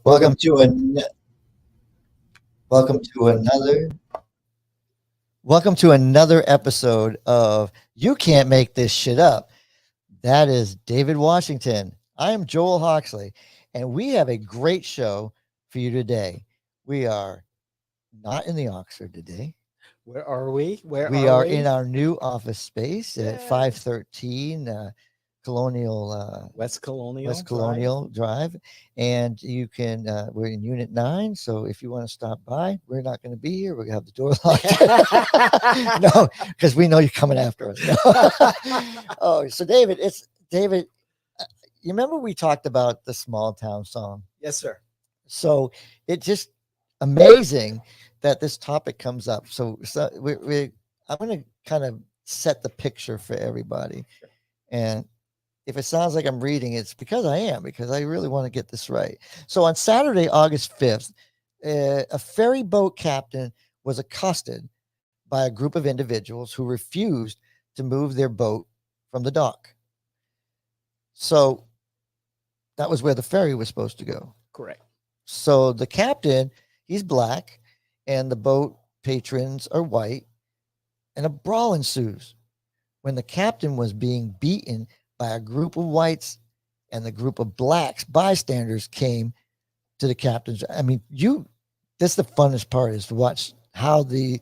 Welcome to welcome to another welcome to another episode of You Can't Make This Shit Up. That is David Washington. I am Joel Hoxley, and we have a great show for you today. We are not in the Oxford today. Where are we? We are in our new office space at 513 Colonial West Colonial Drive, and you can. We're in Unit 9, so if you want to stop by, we're not going to be here. We're going to have the door locked. No, because we know you're coming after us. Oh, so David, it's David. You remember we talked about the small town song? Yes, sir. So it's just amazing that this topic comes up. So I'm going to kind of set the picture for everybody, and if it sounds like I'm reading, it's because I am, because I really want to get this right. So on Saturday, August 5th, a ferry boat captain was accosted by a group of individuals who refused to move their boat from the dock. So that was where the ferry was supposed to go. Correct. So the captain, he's black, and the boat patrons are white, and a brawl ensues when the captain was being beaten by a group of whites, and the group of blacks, bystanders, came to the captain's. I mean, that's the funnest part, is to watch how the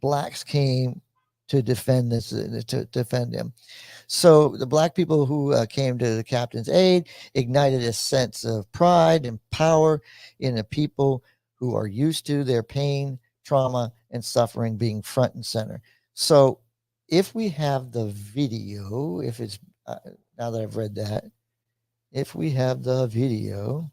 blacks came to defend this, to defend him. So the black people who came to the captain's aid ignited a sense of pride and power in the people who are used to their pain, trauma, and suffering being front and center. So if we have the video, if it's now that I've read that, if we have the video,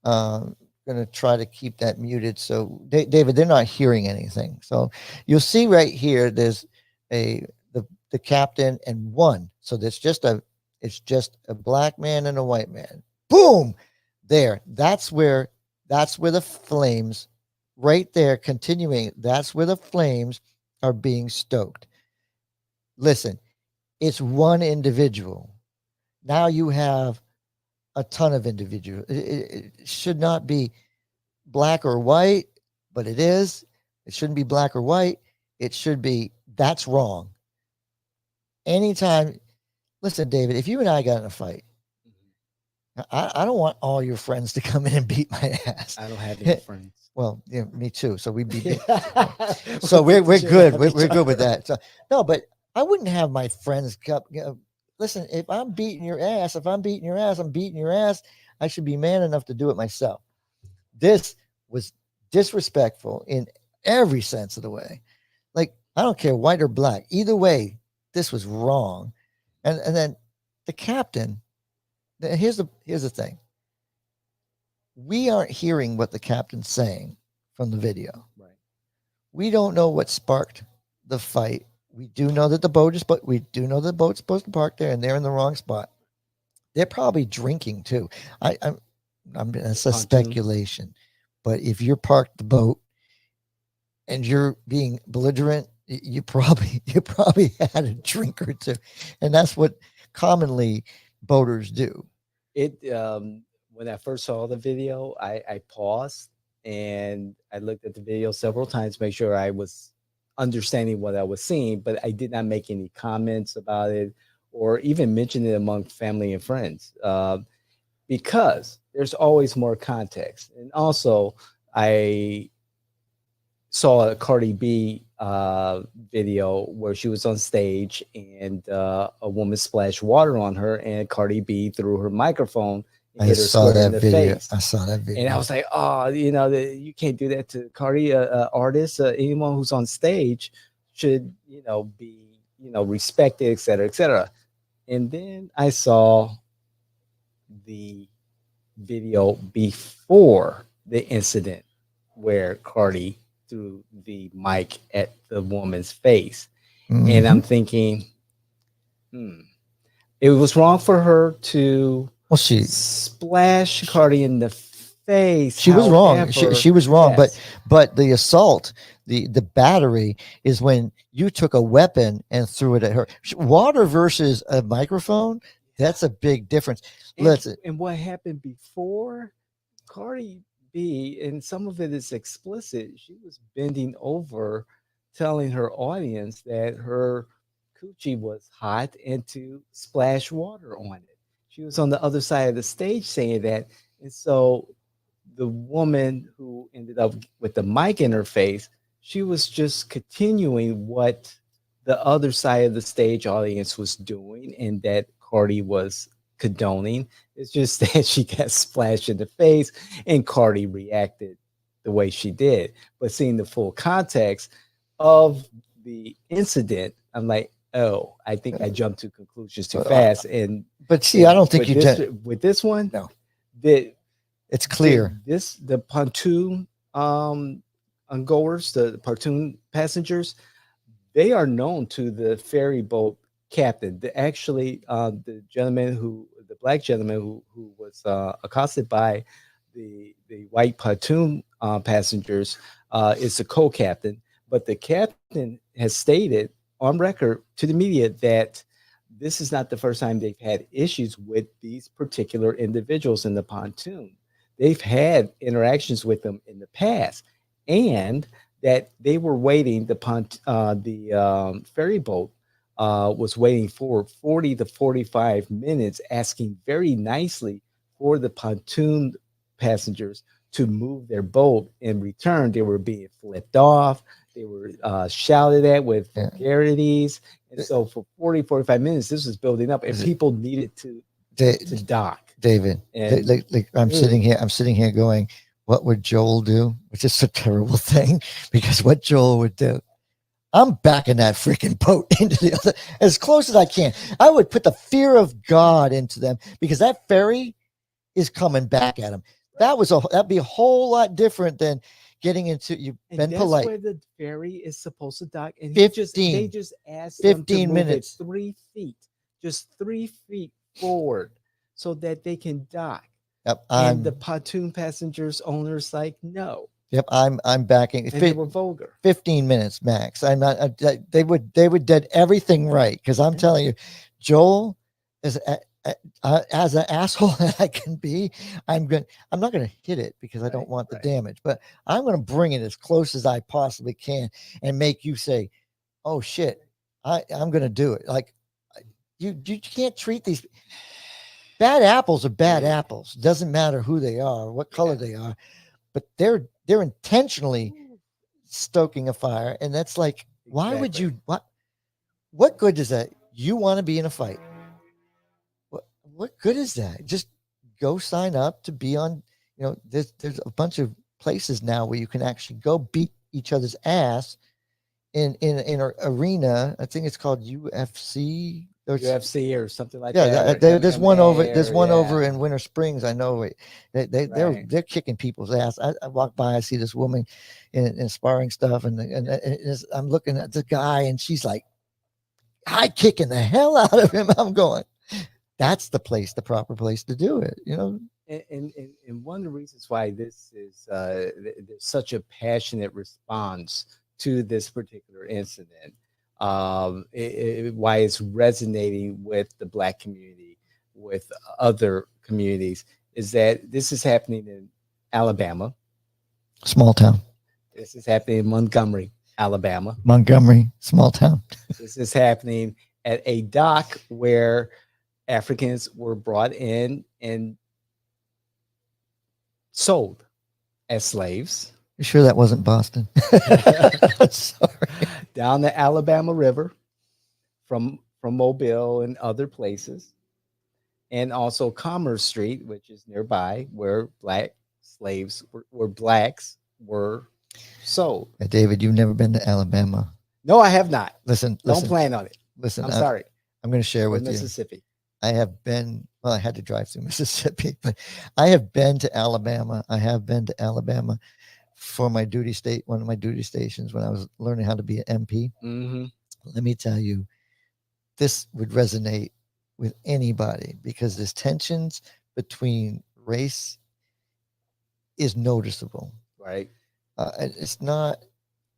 I'm going to try to keep that muted. So David, they're not hearing anything. So you'll see right here, there's the captain and one. So it's just a black man and a white man. Boom, there. That's where the flames, right there, continuing. That's where the flames are being stoked. Listen, it's one individual. Now you have a ton of individuals. It should not be black or white, but it is. It shouldn't be black or white. It should be, that's wrong. Anytime, listen, David, if you and I got in a fight, I don't want all your friends to come in and beat my ass. I don't have any friends. Well, yeah, me too. So we'd be so we're good. We're good with that. So no, but I wouldn't have my friends come. Listen, if I'm beating your ass, I'm beating your ass. I should be man enough to do it myself. This was disrespectful in every sense of the way. Like, I don't care, white or black. Either way, this was wrong. And then the captain. Here's the thing. We aren't hearing what the captain's saying from the video. Right. We don't know what sparked the fight. We do know that the boat's supposed to park there, and they're in the wrong spot. They're probably drinking too. That's a speculation. But if you're parked the boat and you're being belligerent, you probably had a drink or two, and that's what commonly boaters do. When I first saw the video, I paused and I looked at the video several times, make sure I was understanding what I was seeing, but I did not make any comments about it or even mention it among family and friends, because there's always more context. And also, I saw a Cardi B video where she was on stage and a woman splashed water on her, and Cardi B threw her microphone and hit her square in the face. I saw that video. And I was like, oh, you can't do that to Cardi, artist. Anyone who's on stage should, be, respected, et cetera, et cetera. And then I saw the video before the incident where Cardi threw the mic at the woman's face. Mm-hmm. And I'm thinking, it was wrong for her to splash Cardi in the face. She was wrong. She was wrong. Yes. But the assault, the battery is when you took a weapon and threw it at her. Water versus a microphone, That's a big difference. And, Listen, and what happened before, Cardi B, and some of it is explicit, she was bending over telling her audience that her coochie was hot and to splash water on it. She was on the other side of the stage saying that. And so the woman who ended up with the mic in her face, she was just continuing what the other side of the stage audience was doing and that Cardi was condoning. It's just that she got splashed in the face and Cardi reacted the way she did. But seeing the full context of the incident, I'm like, oh, I think I jumped to conclusions too fast. And but see, I don't think with you this, did. with this one, No, the it's clear. the pontoon ongoers, the pontoon passengers, they are known to the ferry boat captain. Actually, the black gentleman who was accosted by the white pontoon passengers, is the co-captain. But the captain has stated on record to the media that this is not the first time they've had issues with these particular individuals in the pontoon. They've had interactions with them in the past, and that they were waiting. The ferry boat was waiting for 40 to 45 minutes, asking very nicely for the pontoon passengers to move their boat. In return, they were being flipped off. They were shouted at with vulgarities. And so for 40, 45 minutes, this was building up, and people needed to dock. David, And like I'm sitting here going, what would Joel do? Which is a terrible thing, because what Joel would do, I'm backing that freaking boat into the other as close as I can. I would put the fear of God into them, because that ferry is coming back at them. That'd be a whole lot different than getting into. You've been that's polite. where the ferry is supposed to dock, and they just asked them to 15 move minutes. it 3 feet, just 3 feet forward, so that they can dock. Yep, And the pontoon passengers owners like, no. Yep, I'm backing. And they were vulgar. 15 minutes max. I'm not. They would did everything right, because I'm telling you, Joel is as an asshole that I can be. I'm not gonna hit it, because I don't want the damage, but I'm gonna bring it as close as I possibly can and make you say, "Oh shit, I'm gonna do it." Like you can't treat these bad apples are bad apples. Doesn't matter who they are, what color they are, but they're intentionally stoking a fire. And that's like, why would you, what good is that? You want to be in a fight. What good is that? Just go sign up to be on, there's a bunch of places now where you can actually go beat each other's ass in an arena. I think it's called UFC. UFC or something like that. Yeah, there's one over. There's one over in Winter Springs. I know they're kicking people's ass. I walk by, I see this woman in sparring stuff, and I'm looking at the guy, and she's like high kicking the hell out of him. I'm going, that's the proper place to do it. And one of the reasons why this is there's such a passionate response to this particular incident, why it's resonating with the Black community, with other communities, is that this is happening in Alabama. Small town. This is happening in Montgomery, Alabama. Montgomery, small town. This is happening at a dock where Africans were brought in and sold as slaves. You sure that wasn't Boston? Sorry. Down the Alabama River from Mobile and other places. And also Commerce Street, which is nearby, where Black slaves where Blacks were sold. David, you've never been to Alabama. No, I have not. Listen. Don't plan on it. Listen, I'm sorry. I'm going to share with Mississippi. I have been, well, I had to drive through Mississippi, but I have been to Alabama. I have been to Alabama for my duty state, one of my duty stations when I was learning how to be an MP. Mm-hmm. Let me tell you, this would resonate with anybody, because there's tensions between race is noticeable. Right. It's not,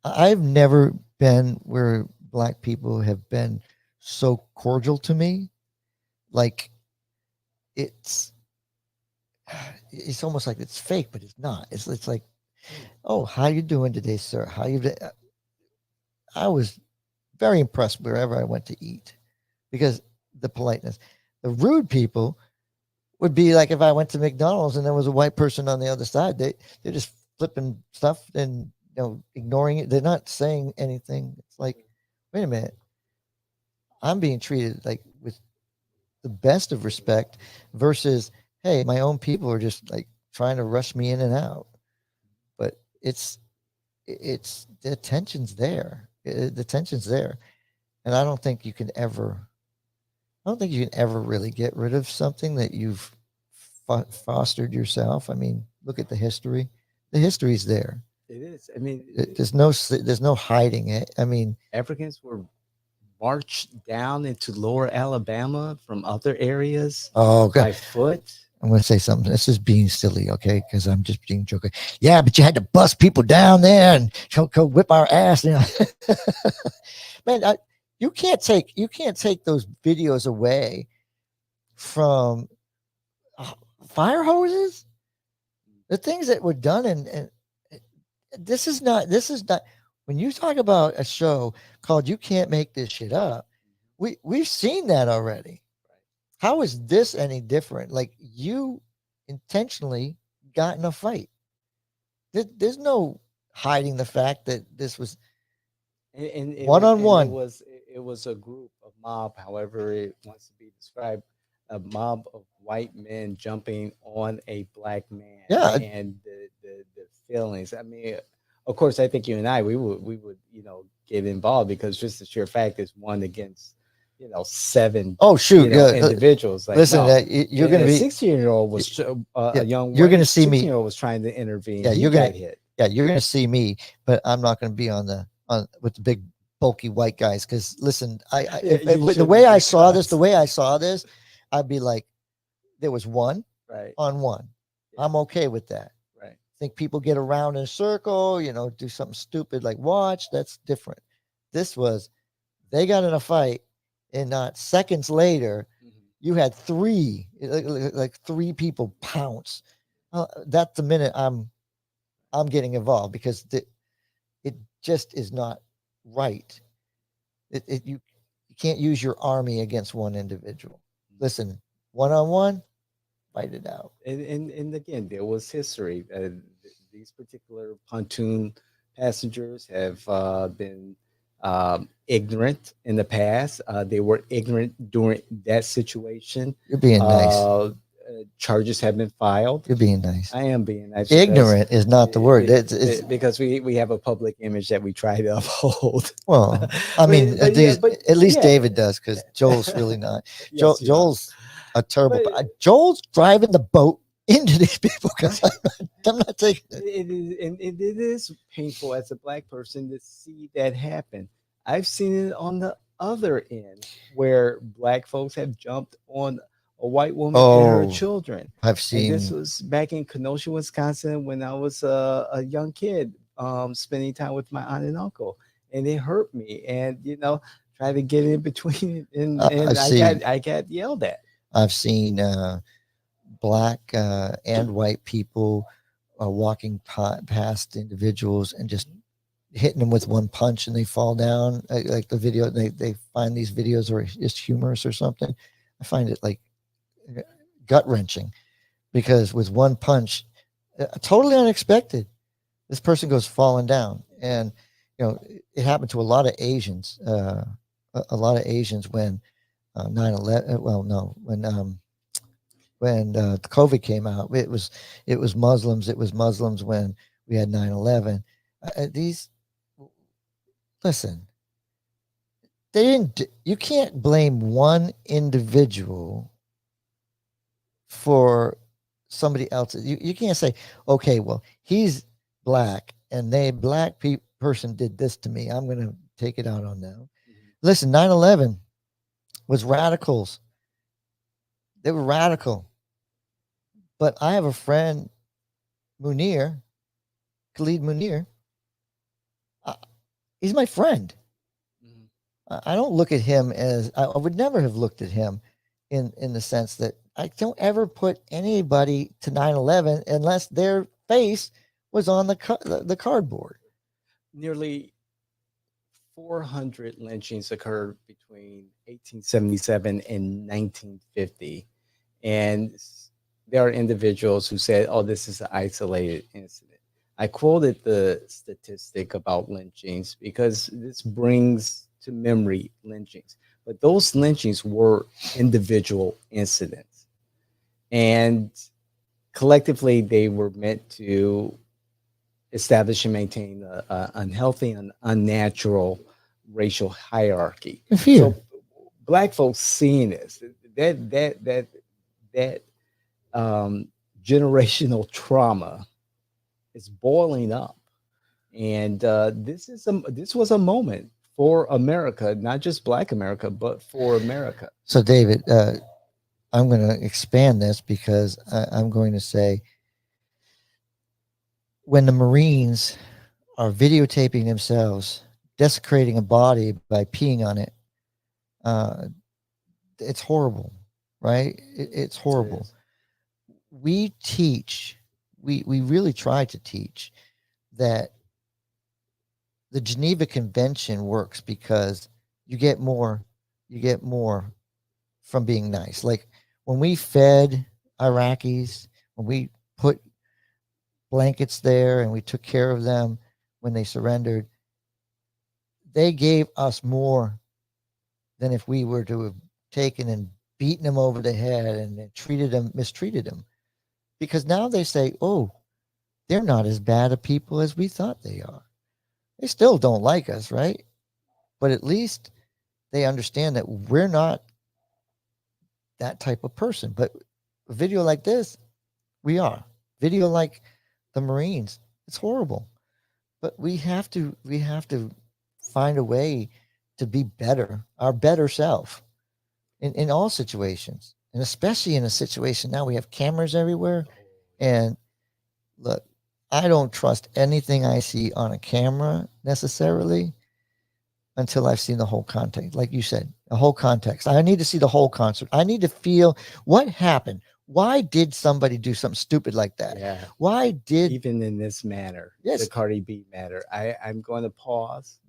I've never been where Black people have been so cordial to me. Like it's it's almost like it's fake, but it's not. It's like, oh, how you doing today, sir? How you? I was very impressed wherever I went to eat because the politeness. The rude people would be like if I went to McDonald's and there was a white person on the other side. They're just flipping stuff and ignoring it. They're not saying anything. It's like, wait a minute, I'm being treated like with the best of respect versus, hey, my own people are just like trying to rush me in and out. But it's the tension's there. The tension's there, and I don't think you can ever. I don't think you can ever really get rid of something that you've fostered yourself. I mean, look at the history. The history's there. It is. I mean, there's no hiding it. I mean, Africans were marched down into lower Alabama from other areas oh by god, foot. I'm going to say something. This is being silly, okay? Because I'm just being joking. Yeah, but you had to bust people down there and go whip our ass. Man, you can't take those videos away from fire hoses. The things that were done, and this is not. When you talk about a show called "You Can't Make This Shit Up," we've seen that already. How is this any different? Like, you intentionally got in a fight. There's no hiding the fact that this was And one on it one. was a group of mob, however it wants to be described, a mob of white men jumping on a black man. Yeah. And the feelings. I mean, of course, I think you and I we would get involved because just the sheer fact is one against seven. Oh shoot! Individuals. Like, listen, no. You're going to be 16-year-old was a young. You're going to see me. 16-year-old was trying to intervene. Yeah, he you're going got hit. Yeah, you're going to see me, but I'm not going to be on with the big bulky white guys. Because listen, the way I saw this, I'd be like, there was one right on one. Yeah. I'm okay with that. Right. I think people get around in a circle, do something stupid like watch. That's different. This was, they got in a fight, and not seconds later, you had three people pounce. That's the minute I'm getting involved because it just is not right. You can't use your army against one individual. Listen, one on one, fight it out. And again, there was history. These particular pontoon passengers have been ignorant in the past. They were ignorant during that situation. You're being nice. Charges have been filed. You're being nice. I am being nice. Ignorant is not the word. It's because we have a public image that we try to uphold. Well, I mean, at least David does, because Joel's really not. Yes, Joel's a terrible. Joel's driving the boat into these people because I'm not taking it. It is painful as a black person to see that happen. I've seen it on the other end where black folks have jumped on a white woman and her children. I've seen. And this was back in Kenosha, Wisconsin, when I was a young kid, spending time with my aunt and uncle, and it hurt me. And tried to get in between, and I got yelled at. I've seen black and white people walking past individuals and just hitting them with one punch, and they fall down. Like the video, they find these videos are just humorous or something. I find it like gut wrenching, because with one punch, totally unexpected, this person goes falling down. And it happened to a lot of Asians, when 9/11. Well, no, when COVID came out, it was Muslims. It was Muslims when we had 9/11. Listen, they didn't. You can't blame one individual for somebody else. You can't say, okay, well, he's black and person did this to me, I'm going to take it out on them. Listen, 9/11 was radicals. They were radical. But I have a friend, Khalid Munir. He's my friend. I don't look at him as, I would never have looked at him in the sense that I don't ever put anybody to 9/11 unless their face was on the cardboard. Nearly 400 lynchings occurred between 1877 and 1950. And there are individuals who said, oh, this is an isolated incident. I quoted the statistic about lynchings because this brings to memory lynchings. But those lynchings were individual incidents. And collectively, they were meant to establish and maintain an unhealthy and unnatural racial hierarchy. Fear. So Black folks seeing this, that generational trauma is boiling up, and this was a moment for America, not just Black America, but for America. So, David, I'm going to expand this because I'm going to say, when the Marines are videotaping themselves desecrating a body by peeing on it, it's horrible, right? It's horrible. We teach, we really try to teach that the Geneva Convention works because you get more from being nice. Like when we fed Iraqis, when we put blankets there and we took care of them when they surrendered, they gave us more than if we were to have taken and beaten them over the head and mistreated them. Because now they say, oh, they're not as bad a people as we thought they are. They still don't like us, right? But at least they understand that we're not that type of person. But a video like this, we are. Video like the Marines, it's horrible. But we have to find a way to be better, our better self in all situations. And especially in a situation now we have cameras everywhere. And look, I don't trust anything I see on a camera necessarily until I've seen the whole context. Like you said, the whole context. I need to see the whole concert. I need to feel what happened. Why did somebody do something stupid like that? Yeah. Why did... Even in this manner, yes, the Cardi B matter, I'm going to pause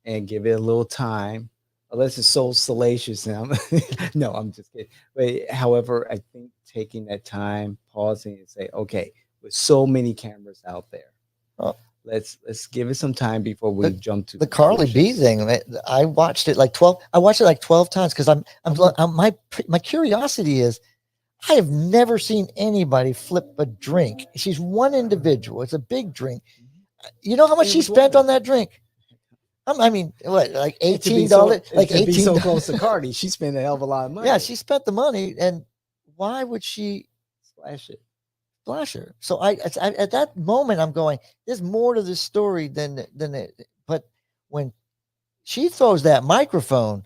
and give it a little time, unless it's so salacious now. No, I'm just kidding. But however, I think taking that time, pausing and say, okay, with so many cameras out there, let's give it some time before we jump to the Carly B thing. I watched it like 12. I watched it like 12 times because my curiosity is, I have never seen anybody flip a drink. She's one individual. It's a big drink. You know how much she spent on that drink? I mean, what, like $18? Like $18. So close to Cardi, she spent a hell of a lot of money. Yeah, she spent the money, and why would she splash it? Splash her. So I at that moment I'm going, there's more to this story than it. But when she throws that microphone,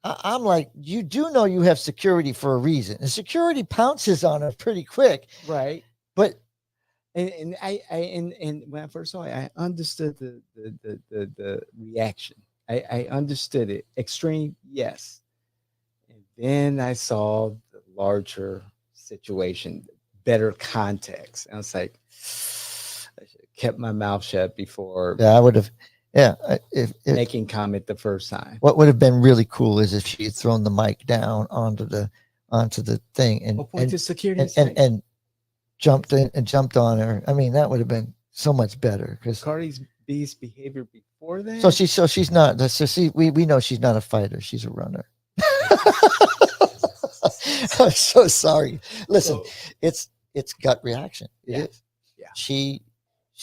I'm like, you do know you have security for a reason. And security pounces on her pretty quick. Right. But and when I first saw it, I understood the reaction. I understood it. Extreme, yes. And then I saw the larger situation, better context. And I was like, I should have kept my mouth shut before. Yeah, I would have. Yeah, if making comment the first time. What would have been really cool is if she had thrown the mic down onto the thing and security and jumped in and jumped on her. I mean, that would have been so much better because Cardi B's behavior before that. So she's not. So we know she's not a fighter. She's a runner. I'm so sorry. Listen, it's gut reaction. It is. Yeah. She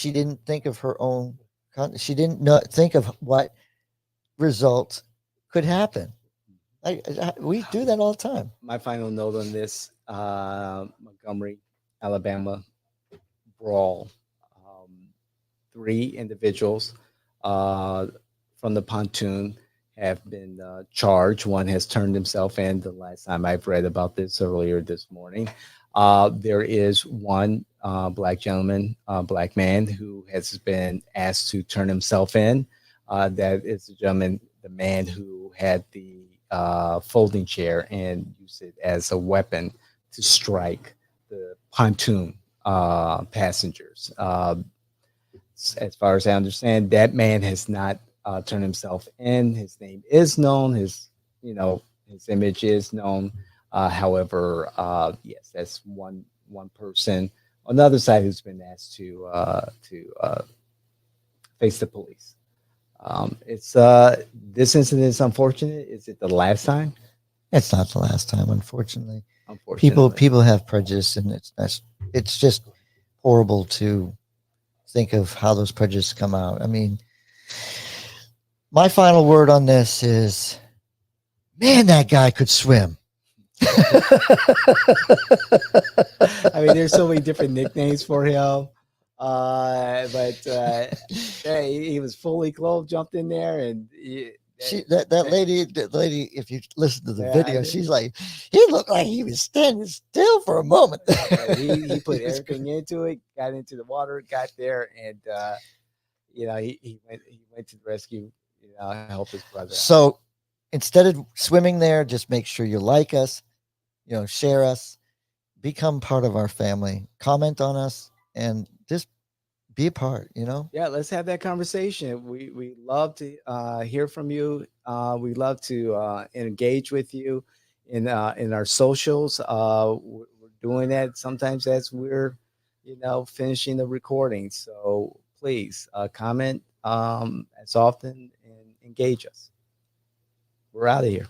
didn't think of her own. She didn't think of what results could happen. We do that all the time. My final note on this: Montgomery, Alabama brawl. 3 individuals from the pontoon have been charged. One has turned himself in. The last time I've read about this earlier this morning. There is one black gentleman, black man, who has been asked to turn himself in. That is the gentleman, the man who had the folding chair and use it as a weapon to strike the pontoon passengers. As far as I understand, that man has not turned himself in. His name is known. His image is known. However, yes, that's one person on the other side who's been asked to face the police. It's This incident is unfortunate. Is it the last time? It's not the last time, unfortunately. Unfortunately, People have prejudice, and it's just horrible to think of how those prejudices come out. I mean, my final word on this is, man, that guy could swim. I mean, there's so many different nicknames for him. But yeah, he was fully clothed, jumped in there, and that lady, if you listen to the Yeah, I video, did. she's like, he looked like he was standing still for a moment. he put everything into it, got into the water, got there, and he went to the rescue, help his brother out. So instead of swimming there, just make sure you like us, share us, become part of our family, comment on us, and just be a part. Yeah, let's have that conversation. We love to hear from you. We love to engage with you in our socials. We're doing that sometimes as we're finishing the recording. So please comment as often and engage us. We're out of here.